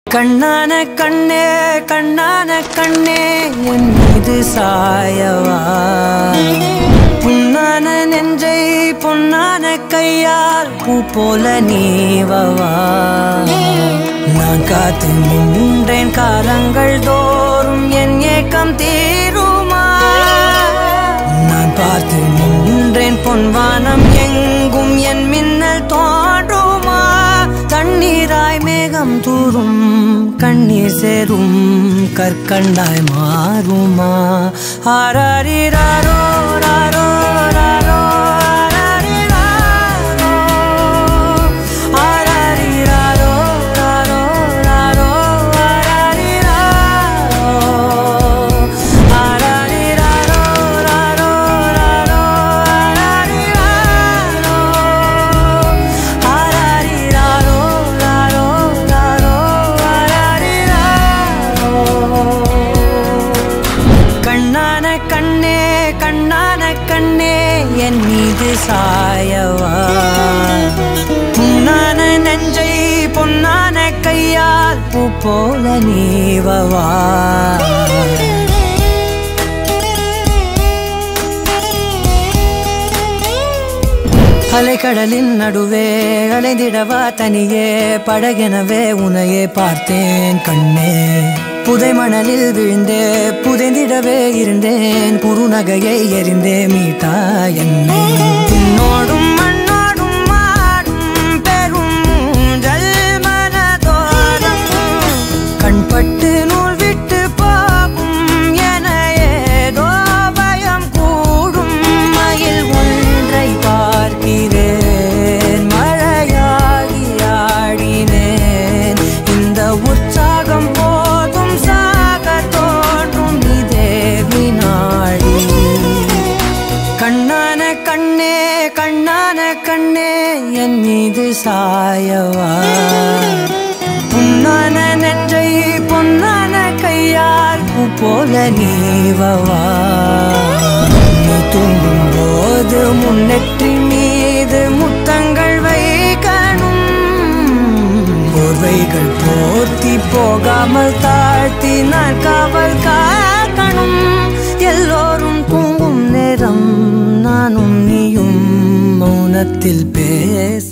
கண்ணான கண்ணே கண்ணான கண்ணே என் மீது சாயவா புண்ணான நெஞ்சை பொன்னான கையால் பூ போல நீவவா நான் காத்து நின்றேன் காலங்கள் தோறும் என் ஏக்கம் தீருமா நான் பார்த்து நின்றேன் பொன்வானம் எங்கும் என் மின்னல் தோன்றுமா தண்ணீராய் மேகம் தூரும் கண்ணீர் சேரும் கற்கண்டாய் மாறுமா ஆராரிராரோ ராரோ ராரோ என் மீது சாயவா புண்ணான நெஞ்சை பொன்னான கையால் பூ போல நீவவா அலைக்கடலின் நடுவே அலைந்திடவா தனியே படகெனவே உனையே பார்த்தேன் கண்ணே புதை மணலில் விழுந்தே புதைந்திடவே இருந்தேன் குறுநகையை எறிந்தே மீட்டா என்னை உன்னோடும் மண்ணோடும் மாடும் பெரும் ஊஞ்சல் மனதோரம் கண்பட்டு நூல் விட்டு போகும் என ஏதோ பயம் கூடும் மயில் ஒன்றை பார்க்கிறேன் மழையாகி ஆடினேன் இந்த உற்சாகம் கண்ணான கண்ணே கண்ணான கண்ணே என் மீது சாயவா புண்ணான நெஞ்சை பொன்னான கையால் பூ போல நீவவா நீ தூங்கும் போது முன்னெற்றி மீது முத்தங்கள் வைக்கணும் போர்வைகள் போர்த்தி போகாமல் தாழ்த்தி நான் காவல் காக்கணும் எல்லோரும் தூங்கும் நேரம் நானும் நீயும் மௌனத்தில் பேச